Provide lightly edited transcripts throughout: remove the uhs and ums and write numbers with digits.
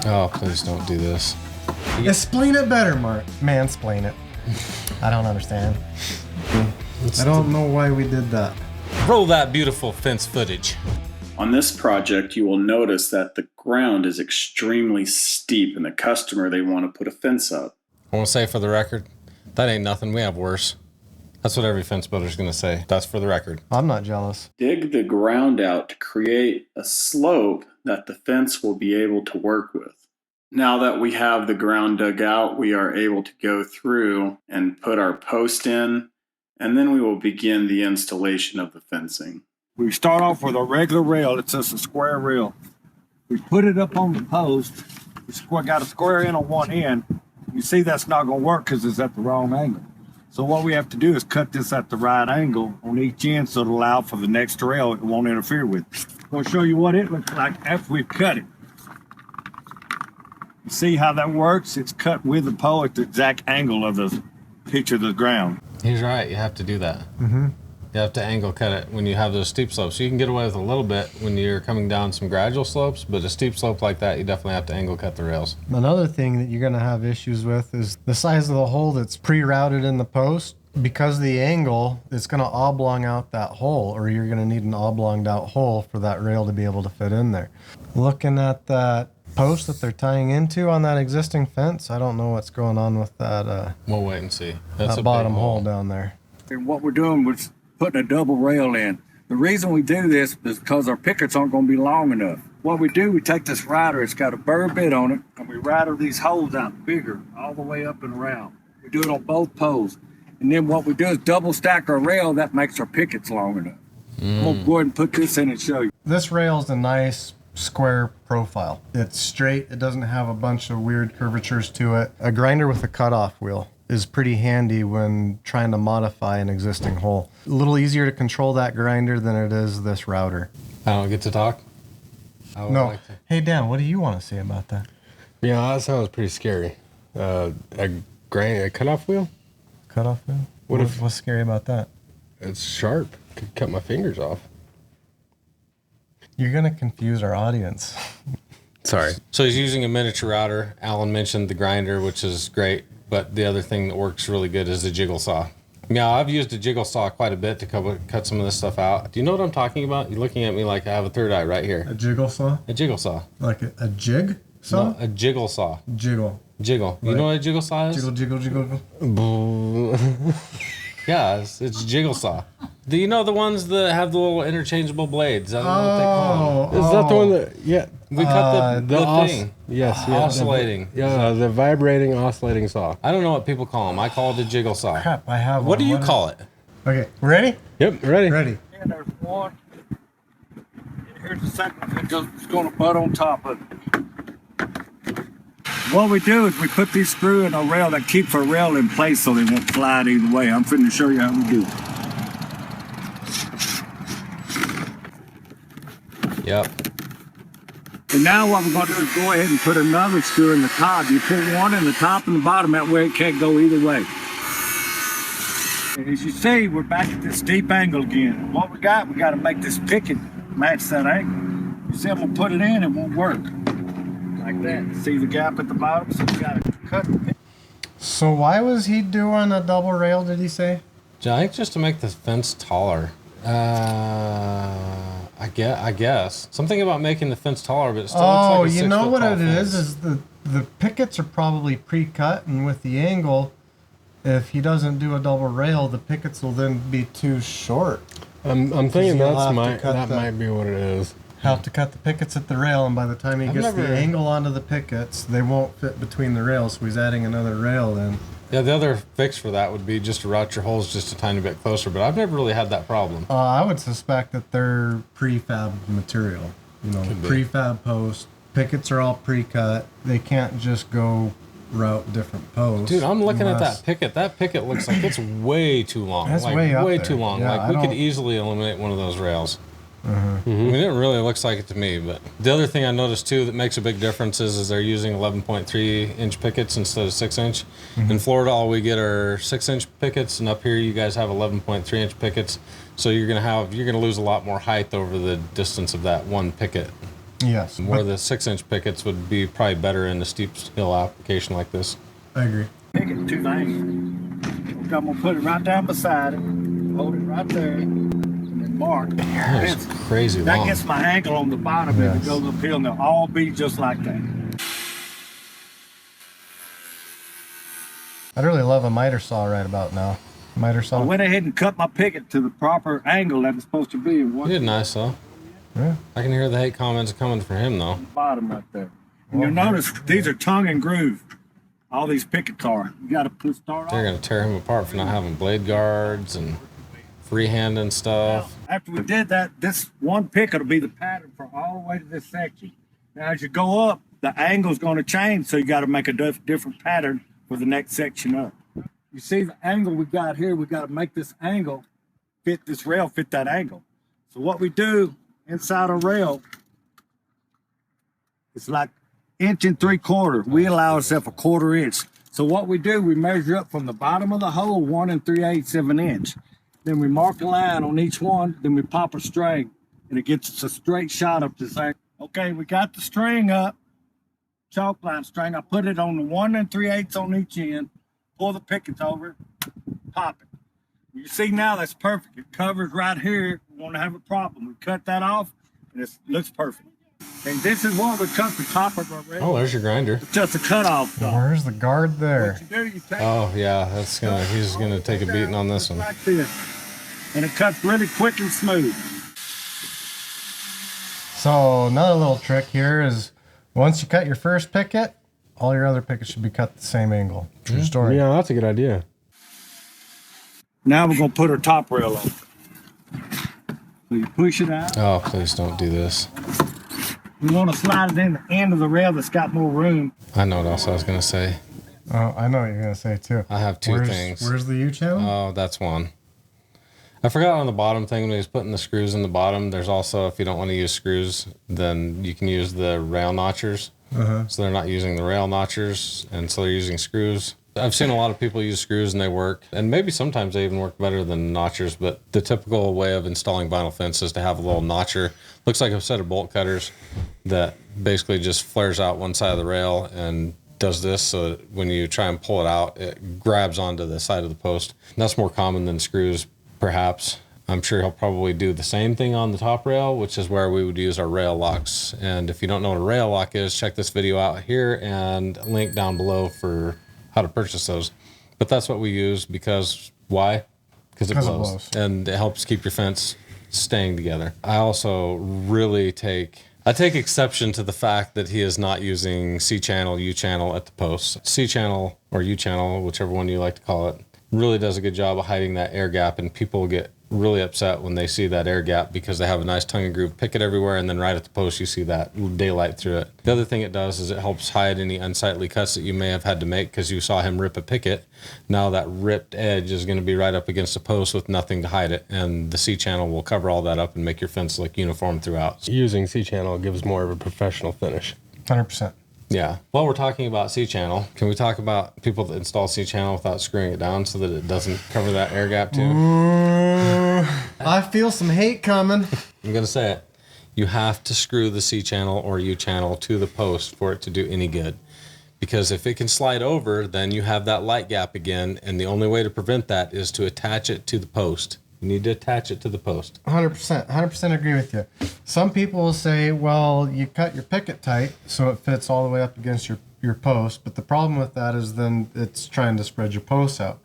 Oh, please don't do this. Explain it better, Mark. Mansplain it. I don't understand. I don't know why we did that. Roll that beautiful fence footage. On this project, you will notice that the ground is extremely steep and the customer, they want to put a fence up. I want to say for the record, that ain't nothing. We have worse. That's what every fence builder's going to say. That's for the record. I'm not jealous. Dig the ground out to create a slope that the fence will be able to work with. Now that we have the ground dug out, we are able to go through and put our post in, and then we will begin the installation of the fencing. We start off with a regular rail. It's just a square rail. We put it up on the post. We got a square in on one end. You see that's not going to work because it's at the wrong angle. So what we have to do is cut this at the right angle on each end so it'll allow for the next rail it won't interfere with. I'm going to show you what it looks like after we've cut it. You see how that works? It's cut with the pole at the exact angle of the pitch of the ground. He's right. You have to do that. Mm-hmm. You have to angle cut it when you have those steep slopes. You can get away with a little bit when you're coming down some gradual slopes, but a steep slope like that, you definitely have to angle cut the rails. Another thing that you're going to have issues with is the size of the hole that's pre-routed in the post. Because of the angle, it's going to oblong out that hole, or you're going to need an oblonged out hole for that rail to be able to fit in there. Looking at that post that they're tying into on that existing fence, I don't know what's going on with that. We'll wait and see. That's that a bottom big hole down there. And what we're doing was putting a double rail in. The reason we do this is because our pickets aren't going to be long enough. What we do, we take this rider, it's got a burr bit on it, and we rider these holes out bigger all the way up and around. We do it on both poles. And then what we do is double stack our rail. That makes our pickets long enough. I'm going to go ahead and put this in and show you. This rail is a nice square profile. It's straight. It doesn't have a bunch of weird curvatures to it. A grinder with a cutoff wheel is pretty handy when trying to modify an existing hole. A little easier to control that grinder than it is this router. I don't get to talk? No. Hey, Dan, what do you want to say about that? Yeah, that sounds pretty scary. A cutoff wheel? Cutoff wheel? What's scary about that? It's sharp. Could cut my fingers off. You're going to confuse our audience. Sorry. So he's using a miniature router. Alan mentioned the grinder, which is great, but the other thing that works really good is the jiggle saw. Yeah, I've used a jiggle saw quite a bit to cut some of this stuff out. Do you know what I'm talking about? You're looking at me like I have a third eye right here. A jiggle saw? A jiggle saw. Like a jig saw? No, a jiggle saw. Jiggle. Jiggle. You know what a jiggle saw is? Jiggle. Yeah, it's jiggle saw. Do you know the ones that have the little interchangeable blades? I don't know what they call them. Is that the one that, yeah. We cut the thing. Yes. Oscillating. The vibrating, oscillating saw. I don't know what people call them. I call it a jiggle saw. Crap, I have What one. do you call it? Okay, ready? Yep, ready. Ready. And there's one. And here's the second one that's going to butt on top of it. What we do is we put these screws in a rail that keeps our rail in place so they won't slide either way. I'm finna show you how we do it. Yep. And now what we're going to do is go ahead and put another screw in the top. You put one in the top and the bottom, that way it can't go either way. And as you see, we're back at this steep angle again. What we got to make this picket match that angle. You see, I'm going to put it in, it won't work. Like that. See the gap at the bottom? So we got to cut the picket. So why was he doing a double rail, did he say? I think just to make the fence taller. I guess. Something about making the fence taller, but it still looks like a 6 you know foot what tall it fence. is the pickets are probably pre-cut, and with the angle, if he doesn't do a double rail, the pickets will then be too short. I'm thinking you'll that have to might be what it is. Have to cut the pickets at the rail, and by the time he gets the angle onto the pickets, they won't fit between the rails, so he's adding another rail in. Yeah, the other fix for that would be just to route your holes just a tiny bit closer, but I've never really had that problem. I would suspect that they're prefab material. You know, prefab post. Pickets are all pre-cut. They can't just go route different posts. Dude, I'm looking at that picket. That picket looks like it's way too long. That's like, way up there. too long. Yeah, like we could easily eliminate one of those rails. Mm-hmm. I mean, it really looks like it to me. But the other thing I noticed too that makes a big difference is they're using 11.3 inch pickets instead of 6 inch. Mm-hmm. In Florida, all we get are 6 inch pickets, and up here you guys have 11.3 inch pickets. So you're gonna lose a lot more height over the distance of that one picket. Yes. Where the 6-inch pickets would be probably better in a steep hill application like this. I agree. Picket 2 things. I'm gonna put it right down beside it, hold it right there, and then mark. That is crazy That long. gets my ankle on the bottom if it goes uphill, and they'll all be just like that. I'd really love a miter saw right about now. Miter saw. I went ahead and cut my picket to the proper angle that it's supposed to be. You did nice though. Yeah. I can hear the hate comments coming from him though. Bottom right there. And you'll notice these are tongue and groove. All these pickets are. You got to start They're off. gonna tear him apart for not having blade guards and freehanding stuff. After we did that, this one picket will be the pattern for all the way to this section. Now, as you go up, the angle's going to change, so you got to make a different pattern for the next section up. You see the angle we got here, we got to make this angle fit this rail, fit that angle. So what we do inside a rail, it's like 1 3/4. We allow ourselves a 1/4 inch. So what we do, we measure up from the bottom of the hole 1 3/8 of an inch. Then we mark a line on each one, then we pop a string, and it gets us a straight shot up this angle. Okay, we got the string up, chalk line string. I put it on the 1 3/8 on each end, pull the pickets over, pop it. You see now that's perfect. It covers right here. We want to have a problem. We cut that off, and it looks perfect. And this is what we cut the top of our rail. Oh, there's your grinder. It's just a cutoff. Though. Where's the guard there? What you do, you take Oh yeah, he's gonna take a beating on this one. like this, and it cuts really quick and smooth. So another little trick here is once you cut your first picket, all your other pickets should be cut the same angle. True story. Yeah, that's a good idea. Now we're gonna put our top rail on. So you push it out. Oh, please don't do this. We want to slide it in the end of the rail that's got more room. I know what else I was gonna say. Oh, I know what you're gonna say too. I have two things. Where's the U channel? Oh, that's one. I forgot on the bottom thing when he was putting the screws in the bottom. There's also, if you don't want to use screws, then you can use the rail notchers. So they're not using the rail notchers, and so they're using screws. I've seen a lot of people use screws and they work, and maybe sometimes they even work better than notchers, but the typical way of installing vinyl fence is to have a little notcher. Looks like a set of bolt cutters that basically just flares out one side of the rail and does this, so that when you try and pull it out, it grabs onto the side of the post. And that's more common than screws, perhaps. I'm sure he'll probably do the same thing on the top rail, which is where we would use our rail locks. And if you don't know what a rail lock is, check this video out here and link down below for how to purchase those. But that's what we use because why? Because it blows. And it helps keep your fence staying together. I also really take exception to the fact that he is not using C-channel, U-channel at the posts. C-channel or U-channel, whichever one you like to call it, really does a good job of hiding that air gap, and people get really upset when they see that air gap because they have a nice tongue and groove picket everywhere, and then right at the post you see that daylight through it. The other thing it does is it helps hide any unsightly cuts that you may have had to make because you saw him rip a picket. Now that ripped edge is going to be right up against the post with nothing to hide it, and the C-channel will cover all that up and make your fence look uniform throughout. Using C-channel gives more of a professional finish. 100%. Yeah. While we're talking about C-channel, can we talk about people that install C-channel without screwing it down so that it doesn't cover that air gap too? Ooh, I feel some hate coming. I'm going to say it. You have to screw the C-channel or U-channel to the post for it to do any good. Because if it can slide over, then you have that light gap again, and the only way to prevent that is to attach it to the post. You need to attach it to the post. 100% agree with you. Some people will say, well, you cut your picket tight so it fits all the way up against your post, but the problem with that is then it's trying to spread your posts out.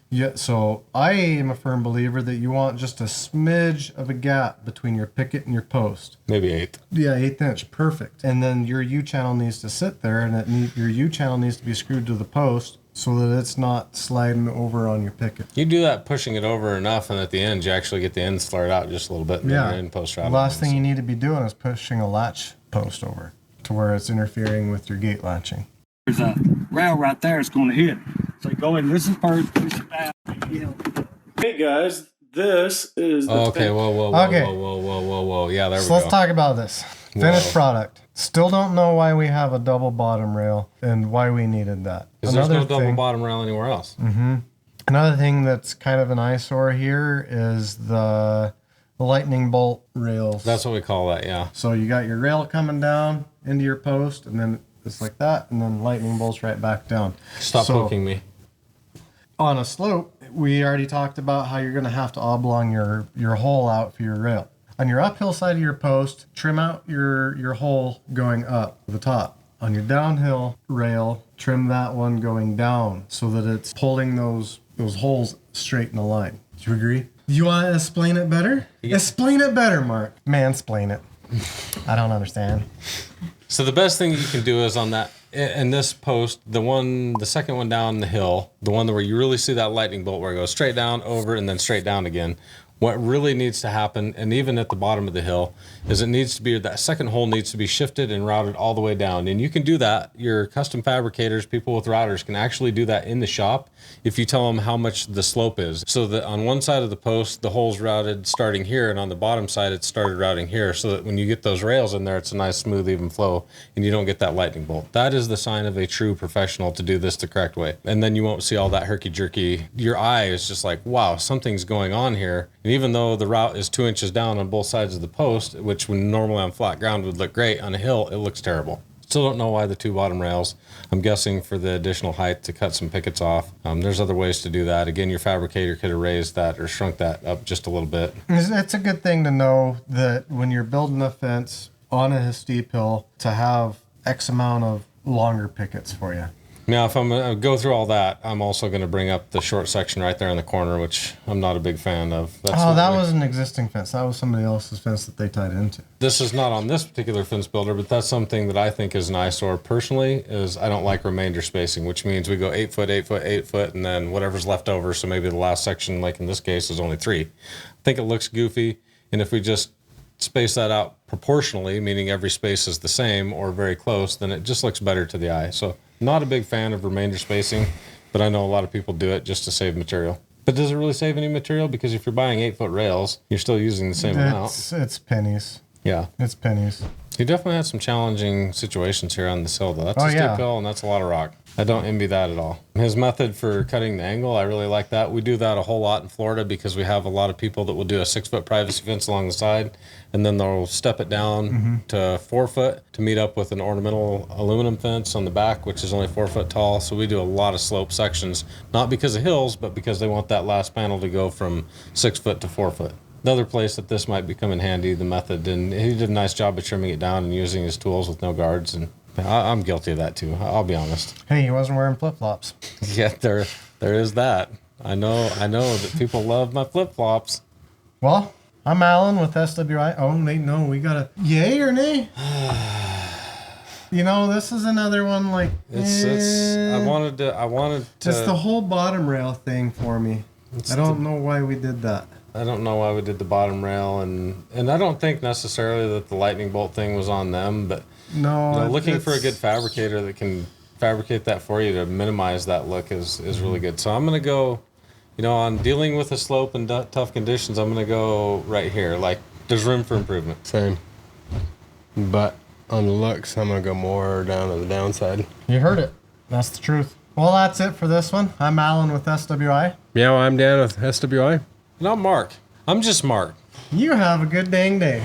Yeah, so I am a firm believer that you want just a smidge of a gap between your picket and your post. Maybe 1/8. Yeah, 1/8 inch, perfect. And then your U-channel needs to sit there, and your U-channel needs to be screwed to the post so that it's not sliding over on your picket. You do that pushing it over enough, and at the end, you actually get the ends flared out just a little bit. And Yeah. your end post The last thing you need to be doing is pushing a latch post over to where it's interfering with your gate latching. There's a rail right there it's going to hit. So you go in, this is first, push it down. Hey guys, this is the Okay, whoa. Yeah, there we So go. let's talk about this. Finished Whoa. product. Still don't know why we have a double bottom rail and why we needed that. Because there's no double bottom rail anywhere else. Another thing that's kind of an eyesore here is the the lightning bolt rails. That's what we call that, yeah. So you got your rail coming down into your post, and then it's like that, and then lightning bolts right back down. Stop poking me. On a slope, we already talked about how you're going to have to oblong your hole out for your rail. On your uphill side of your post, trim out your hole going up the top. On your downhill rail, trim that one going down so that it's pulling those holes straight in a line. Do you agree? You want to explain it better? Yeah. Explain it better, Mark. Mansplain it. I don't understand. So the best thing you can do is on that, in this post, the second one down the hill, the one where you really see that lightning bolt where it goes straight down, over, and then straight down again. What really needs to happen, and even at the bottom of the hill, is that second hole needs to be shifted and routed all the way down. And you can do that. Your custom fabricators, people with routers, can actually do that in the shop if you tell them how much the slope is. So that on one side of the post, the hole's routed starting here, and on the bottom side, it's started routing here. So that when you get those rails in there, it's a nice, smooth, even flow, and you don't get that lightning bolt. That is the sign of a true professional to do this the correct way. And then you won't see all that herky-jerky. Your eye is just like, wow, something's going on here. And even though the route is 2 inches down on both sides of the post, which when normally on flat ground would look great, on a hill, it looks terrible. Still don't know why the two bottom rails. I'm guessing for the additional height to cut some pickets off. There's other ways to do that. Again, your fabricator could have raised that or shrunk that up just a little bit. It's a good thing to know that when you're building a fence on a steep hill to have X amount of longer pickets for you. Now, if I'm going to go through all that, I'm also going to bring up the short section right there in the corner, which I'm not a big fan of. That was an existing fence. That was somebody else's fence that they tied into. This is not on this particular fence builder, but that's something that I think is nice, or personally, is I don't like remainder spacing, which means we go 8 foot, 8 foot, 8 foot, and then whatever's left over. So maybe the last section, like in this case, is only 3. I think it looks goofy, and if we just space that out proportionally, meaning every space is the same or very close, then it just looks better to the eye. So not a big fan of remainder spacing, but I know a lot of people do it just to save material. But does it really save any material? Because if you're buying 8 foot rails, you're still using the same amount. It's pennies. Yeah. It's pennies. You definitely had some challenging situations here on this hill, though. That's a steep hill, and that's a lot of rock. I don't envy that at all. His method for cutting the angle, I really like that. We do that a whole lot in Florida because we have a lot of people that will do a 6 foot privacy fence along the side, and then they'll step it down to 4 foot to meet up with an ornamental aluminum fence on the back, which is only 4 foot tall. So we do a lot of slope sections, not because of hills, but because they want that last panel to go from 6 foot to 4 foot. Another place that this might become in handy, the method, and he did a nice job of trimming it down and using his tools with no guards, and I'm guilty of that too. I'll be honest. Hey, he wasn't wearing flip-flops. Yeah, there is that. I know that people love my flip-flops. Well, I'm Alan with SWI. Oh, no, we got a yay or nay? You know, this is another one like I wanted to. It's the whole bottom rail thing for me. I don't know why we did that. I don't know why we did the bottom rail, and I don't think necessarily that the lightning bolt thing was on them, but no, looking for a good fabricator that can fabricate that for you to minimize that look is really good. So I'm going to go, on dealing with a slope and tough conditions, I'm going to go right here. Like, there's room for improvement. Same. But on the looks, I'm going to go more down to the downside. You heard it. That's the truth. Well, that's it for this one. I'm Alan with SWI. Yeah, well, I'm Dan with SWI. And I'm Mark. I'm just Mark. You have a good dang day.